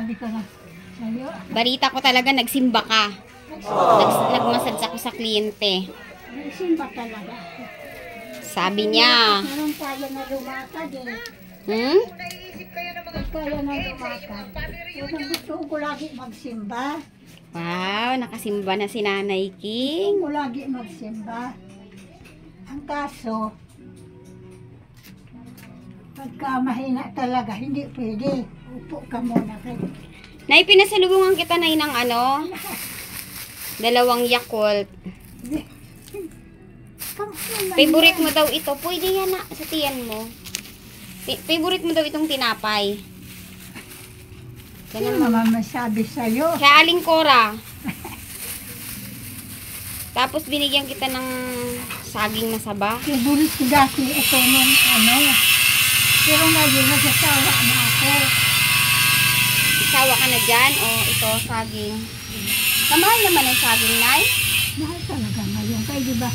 Sabi ko na sa'yo. Balita ko talaga nagsimba ka. Nagmassage ako sa kliyente. Nagsimba talaga. Sabi niya. Meron tayo na lumakad eh. Hmm? Kaya na lumakad. Kaya gusto ko lagi magsimba. Wow, nakasimba na si Nanay King. Gusto ko lagi magsimba. Ang kaso, pagka mahina talaga, hindi pwede. Upo ka muna kayo. Nay, pinasalubungan kita, Nay, ng ano? 2 Yakult. Favorite mo daw ito. Pwede yan na sa tiyan mo. Favorite mo daw itong tinapay. Sino naman masabi sa'yo? Kaya Aling Cora. Tapos binigyan kita ng saging na saba. Favorite ko dati ito nung ano. Pero ngayon nagsasawa na ako. Isawa ka na dyan. O, ito, saging. Kamahal naman ang saging, Nay. Mahal talaga ngayon. Kaya diba,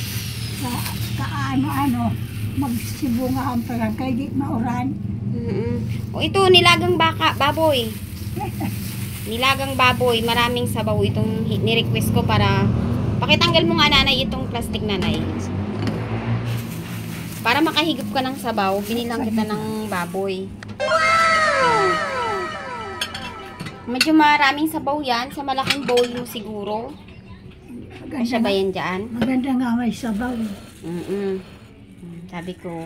sa kaano-ano, magsibungahan pa lang. Kaya di mauran. O, ito, nilagang baboy. Nilagang baboy. Maraming sabaw itong ni-request ko para pakitanggal mo nga, Nanay, itong plastic, Nanay. Para makahigop ka ng sabaw, binilang kita ng baboy. Wow! Medyo maraming sabaw yan. Sa malaking bowl mo siguro. Kasya ba yan dyan? Maganda nga may sabaw. Sabi ko,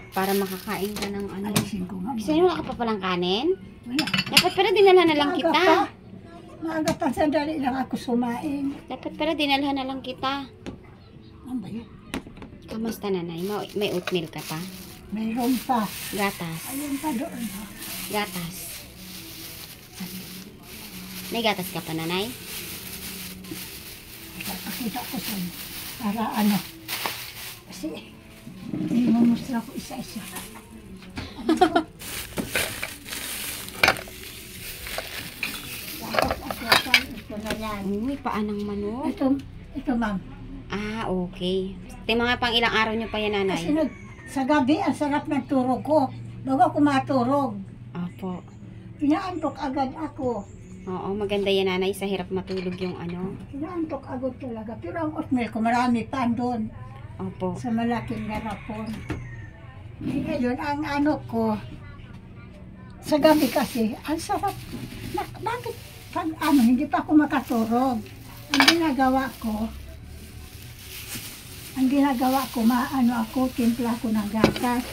para makakain ka ng ano. Alisin ko nga. Kasi wala ka pa palang kanin? Wala. Dapat pala dinala na lang kita. Maaga pa, sandali lang ako sumain. Dapat pala dinalhan na lang kita. Ano ba yun? Kamusta, Nanay? May oatmeal ka pa? Mayroon pa. Gatas. Ayun pa doon. Gatas. May gatas ka pa, Nanay? Pakita ko sa'yo. Para ano. Kasi, imumustra ko isa-isa. Ano ko? Ito na yan. Uy, paanang manok. Ito ma'am. Ah, okay. Mga pang ilang araw nyo pa yan, Kasi Nanay? sa gabi, ang sarap ng turog ko. Bago ako maturog, Opo. pinaantok agad ako. Oo, maganda yan, Nanay. Sa hirap matulog yung ano. Pinaantok agad talaga. Pero ang oatmeal ko, marami pa doon. Opo. Sa malaking garapon. Ngayon, ang ano ko, sa gabi kasi, ang sarap. Bakit pag ano, hindi pa ako makaturog? Ang ginagawa ko, maano ako, timpla ko ng gatas.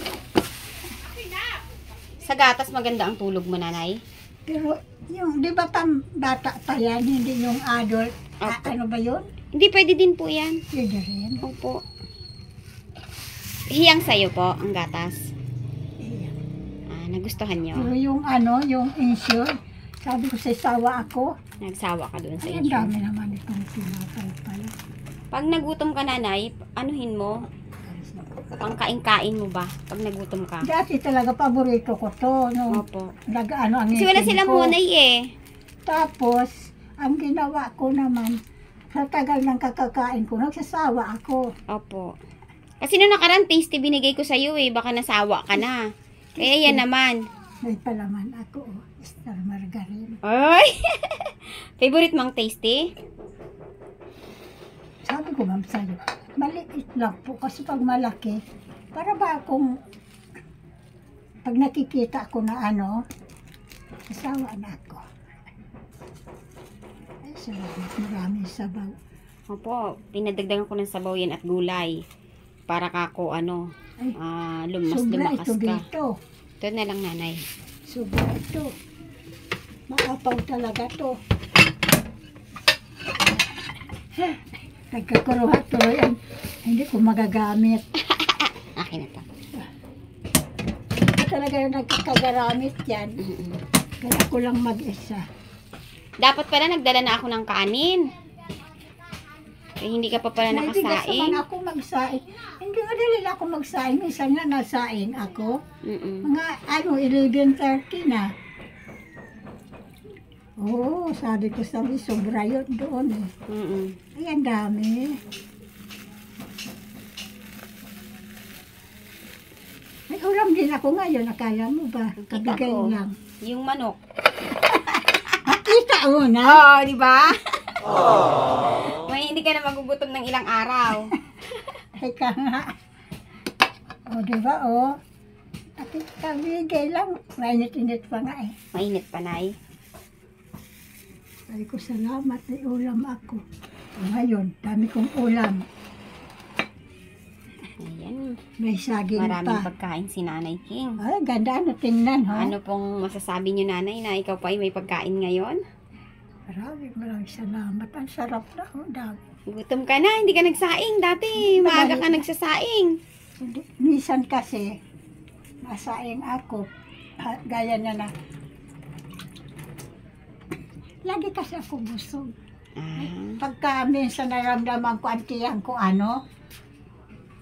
Sa gatas, maganda ang tulog mo, Nanay? Pero, yung, di ba bata pa yan, hindi yung adult, Opo. ano ba yun? Hindi, pwede din po yan. Pwede rin. Opo. Hiyang sa'yo po, ang gatas. Ah, nagustuhan nyo? Pero yung ano, yung insure, sabi ko sa sawa ako, Nagsawa ka doon sa ay, ang inyo. dami naman itong tinapay pala. Pag nagutom ka, Nanay, anuhin mo? Pangkain-kain mo ba? Pag nagutom ka? Dati talaga paborito ko to, no? Opo. Nag-ano ang Kasi wala ngipin silang ko. munay eh. Tapos, ang ginawa ko naman, sa tagal ng kakakain ko, nagsasawa ako. Opo. Kasi nung nakaraan, tasty binigay ko sa'yo eh. Baka nasawa ka na. Kaya yan naman. May palaman ako, oh. Star Margarine. Ay! Favorite mong tasty? Sabi ko, ma'am, sa'yo, maliit lang po. Kasi pag malaki, para ba akong, pag nakikita ko na ano, sasawa na ako. Ay, salamat. Maraming sabaw. Opo. Pinadagdagan ko ng sabaw yan at gulay. Para kako ano, Ay, mas sobra lumakas ito ka. dito. Ito na lang, Nanay. Sobra ito. Maapaw talaga to. Nagkakuruha tuloy ang hindi ko magagamit. Akin na to. Talaga yung nagkakagamit yan. Kaya ko lang mag-isa. Dapat pala nagdala na ako ng kanin. Eh, hindi ka pa pala Naibigas nakasaing. naman ako magsaing. Hindi madali lang ako magsaing. Minsan nga nasaing ako. Mga 11:30 na. Oo, sabi ko sobra yun doon eh. Ay, ang dami. May ulam din ako ngayon. Akala mo ba? Kita Kabigay ko. lang. Yung manok. taon na. Oo, di ba? May hindi ka na magugutom ng ilang araw. Ika nga. O, di ba, o? At kabigay lang. Mainit-init pa nga eh. Mainit pa, Nay. Sabi ko, salamat, may ulam ako. Ngayon, dami kong ulam. Ayan. May saging Maraming pa. pagkain si Nanay King. Ay, ganda ano, tingnan, ha? Ano pong masasabi niyo, Nanay, na ikaw pa ay may pagkain ngayon? Maraming salamat. Ang sarap na, oh, dami. Gutom ka na, hindi ka nagsaing. Dati, maaga ka nagsasaing. Hindi, minsan kasi, masaing ako, gaya na. Lagi kasi ako busog. Pagka minsan naramdaman ko, antiyan ko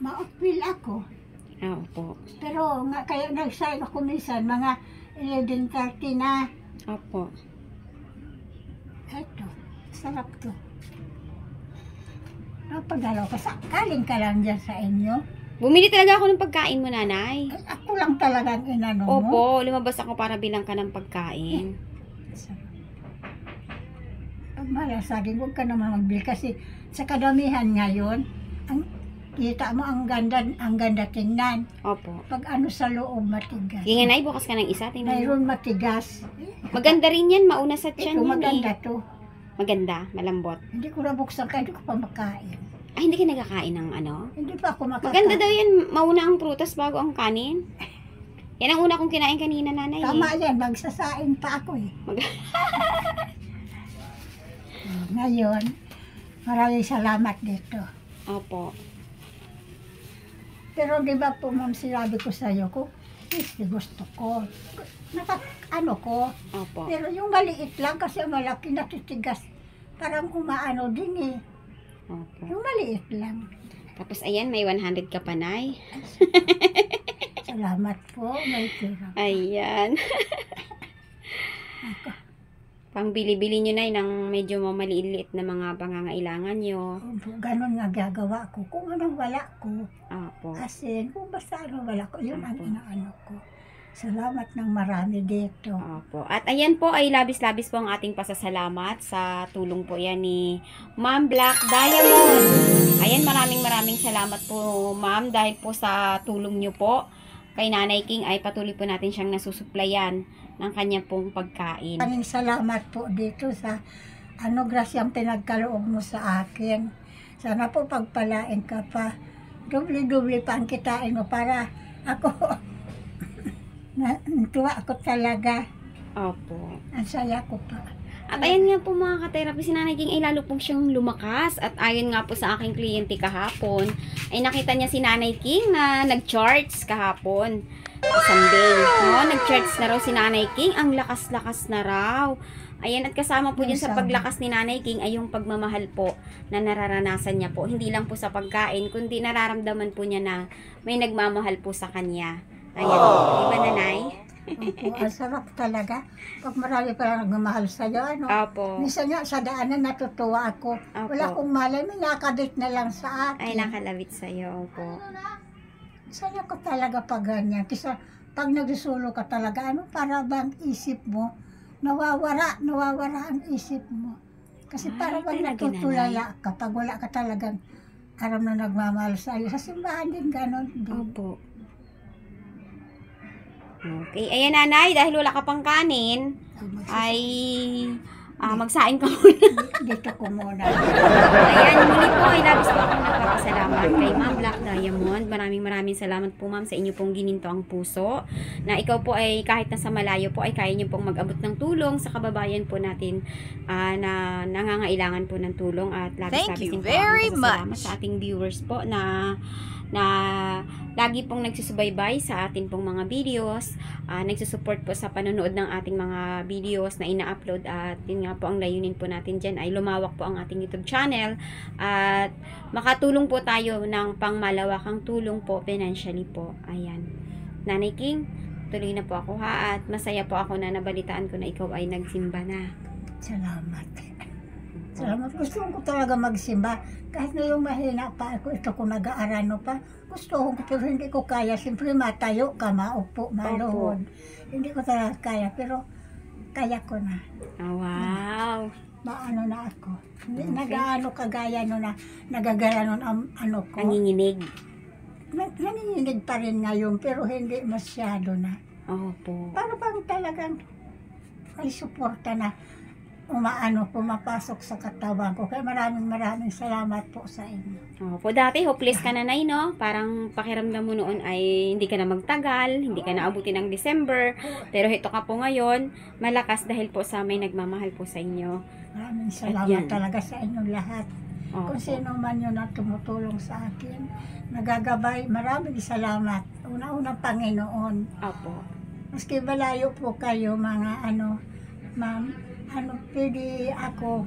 ma-upil ako. Opo. Pero nga kaya nagsaing ako minsan, mga 11:30 na. Opo. Eto, sarap to. Napagalaw ka, sakaling ka lang dyan sa inyo. Bumili talaga ako ng pagkain mo, Nanay. Ay, ako lang talagang inano mo. Opo, lumabas ako para bilang ka ng pagkain. Pag malasaging, huwag ka naman magbili kasi sa kadamihan ngayon, ang kita mo ang ganda tingnan. Opo. Pag ano sa loob matigas. Sige, Nay, bukas ka ng isa. Tingnan mo. Mayroon matigas. Maganda rin yan, mauna sa tiyan Ito yan maganda eh. to. Maganda, malambot. Hindi ko nabuksan kaya hindi ko pa makain. Ay, hindi ka nagkakain ng ano? Hindi pa ako makakain. Maganda daw yan, mauna ang prutas bago ang kanin. Yan ang una kong kinain kanina, Nanay. Tama yan, magsasain pa ako eh. Ngayon, maraming salamat dito. Opo. Pero di ba po, ma'am, sinabi ko sa iyo ko, gusto ko. Ano ko. Opo. Pero yung maliit lang kasi malaki natitigas. Parang umaano din eh. Opo. Yung maliit lang. Tapos ayan, may 100 ka pa, Nay. Salamat po, may tira. Ayan. Ako. Pang bili-bili nyo, Nay, ng medyo mamaliit na mga pangangailangan nyo. Ganon nga gagawa ko. Kung anong wala ko, Opo. asin, kung basta anong wala ko, yun ang inaano ko. Salamat ng marami dito. Opo. At ayan po ay labis-labis po ang ating pasasalamat sa tulong po yan ni Ma'am Black Diamond. Ayan, maraming salamat po, Ma'am, dahil po sa tulong nyo po kay Nanay King ay patuloy po natin siyang nasusuplayan ng kanya pong pagkain. Maraming salamat po dito sa grasyang pinagkaloob mo sa akin. Sana po pagpalain ka pa. Dubli-dubli pa ang kitain mo para ako tuwa ako talaga. Opo. Ang saya ko pa. At ayan nga po mga ka-therapy, si Nanay King ay lalo pong siyang lumakas. At ayon nga po sa aking kliyente kahapon, ay nakita niya si Nanay King na nag-charts kahapon. Sunday. No? Nag-charts na raw si Nanay King. Ang lakas-lakas na raw. Ayan, at kasama po dyan sa paglakas ni Nanay King ay yung pagmamahal po na nararanasan niya po. Hindi lang po sa pagkain, kundi nararamdaman po niya na may nagmamahal po sa kanya. Ayan. Di ba, Nanay? Opo, ang sarap talaga. Pag marami pa lang nagmamahal sa'yo, Opo. minsan nga sa daanan natutuwa ako. Opo. Wala akong malay, may nakadate na lang sa akin. Ay, nakalawit sa'yo. Opo. Saya ko talaga pag ganyan. Kasi pag nagsusulo ka talaga, para bang isip mo, nawawara ang isip mo. Kasi Ay, para bang talaga, natutulala ka pag wala ka talagang aram na nagmamahal sa'yo. Sa simbahan din gano'n din. Opo. Okay. Ayan, Nanay, dahil wala ka pang kanin, ay magsaing ka muna. Dito ko muna. Ayan, muli po ay labis po akong nagpapasalamat kay Ma'am Black Diamond. Maraming salamat po, Ma'am, sa inyo pong gininto ang puso. Na ikaw po ay kahit nasa malayo po ay kaya niyo pong mag-abot ng tulong sa kababayan po natin na nangangailangan po ng tulong. At labis din po akong pasalamat sa ating viewers po na lagi pong nagsusubaybay sa ating pong mga videos, nagsusupport po sa panonood ng ating mga videos na ina-upload, at yun nga po ang layunin po natin dyan ay lumawak po ang ating YouTube channel at makatulong po tayo ng pangmalawakang tulong po financially po. Ayan. Nanay King, tuloy na po ako ha, at masaya po ako na nabalitaan ko na ikaw ay nagsimba na. Salamat. Salamat. Gusto ko talaga magsimba. Kahit na yung mahina pa ako, ito ko nag-aarano pa. Gusto ko, pero hindi ko kaya. Siyempre matayo ka, maupo, maluhod. Hindi ko talaga kaya. Pero kaya ko na. Oh, wow. Maano na ako. Nag-ano kagaya no na nagagala nun ang ano ko. Nanginginig. Nanginginig pa rin ngayon pero hindi masyado na. Opo. Para bang talagang may suporta na pumapasok sa katawan ko. Kaya maraming salamat po sa inyo. Opo, dati hopeless ka na, Nay, no? Parang pakiramdam mo noon ay hindi ka na magtagal, hindi ka na abutin ng December. Pero ito ka po ngayon, malakas dahil po sa may nagmamahal po sa inyo. Maraming salamat yan. talaga sa inyong lahat. Opo. Kung sino man yun na tumutulong sa akin, nagagabay, maraming salamat. Una-unang Panginoon. Opo. Maski malayo po kayo, mga ma'am, pwede ako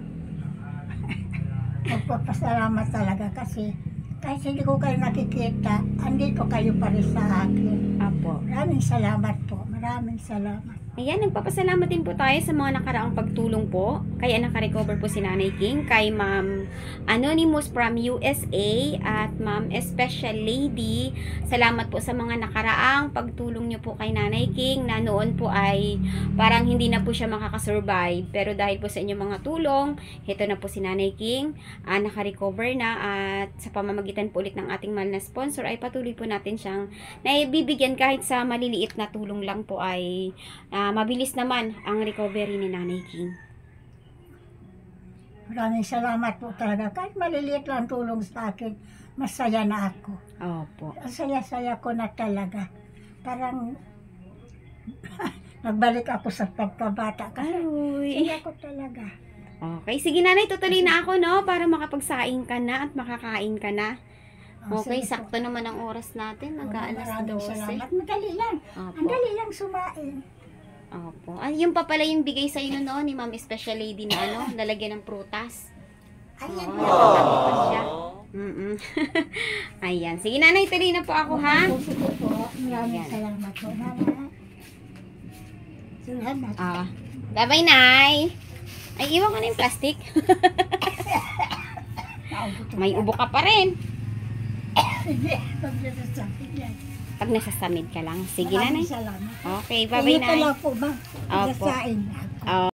magpapasalamat talaga kasi kahit hindi ko kayo nakikita, andito kayo pa rin sa akin. Opo. Maraming salamat po. Maraming salamat. Ayan, nagpapasalamat din po tayo sa mga nakaraang pagtulong po. Kaya nakarecover po si Nanay King kay Ma'am Anonymous from USA at Ma'am Special Lady. Salamat po sa mga nakaraang pagtulong niyo po kay Nanay King na noon po ay parang hindi na po siya makakasurvive. Pero dahil po sa inyong mga tulong, ito na po si Nanay King, nakarecover na at sa pamamagitan po ulit ng ating mahal na sponsor ay patuloy po natin siyang naibibigyan kahit sa maliliit na tulong lang po ay mabilis naman ang recovery ni Nanay King. Maraming salamat po talaga. Kahit maliliit lang tulong sa akin, masaya na ako. Opo. Ang saya-saya ko na talaga. Parang nagbalik ako sa pagkabata. Kasi Aroy. saya ko talaga. Okay, sige Nanay, tutuloy na ako, no? Para makapagsaing ka na at makakain ka na. Okay, sige po. sakto naman ang oras natin. Mag-aalas Maraming 12. salamat. Madali lang. Ang Opo. dali lang sumain. Opo. Ay, yung pa pala yung bigay sa inyo noon ni Ma'am Special Lady na lalagyan ng prutas. Ayan. Oo, nakatabi pa siya. Ayan. Sige Nanay, tuloy na po ako, ha? Sige po. Maraming Ayan. salamat po. Mama. Salamat. Bye-bye, Nay. Ay, iwan ko na yung plastic. May ubo ka pa rin. Sige. Pagdasasabi yan. Pag nasasamid ka lang. Sige, Maraming Nanay. salamat. Okay, bye-bye, Kayo Nay. pala po ba? Opo. Pagdasain ako.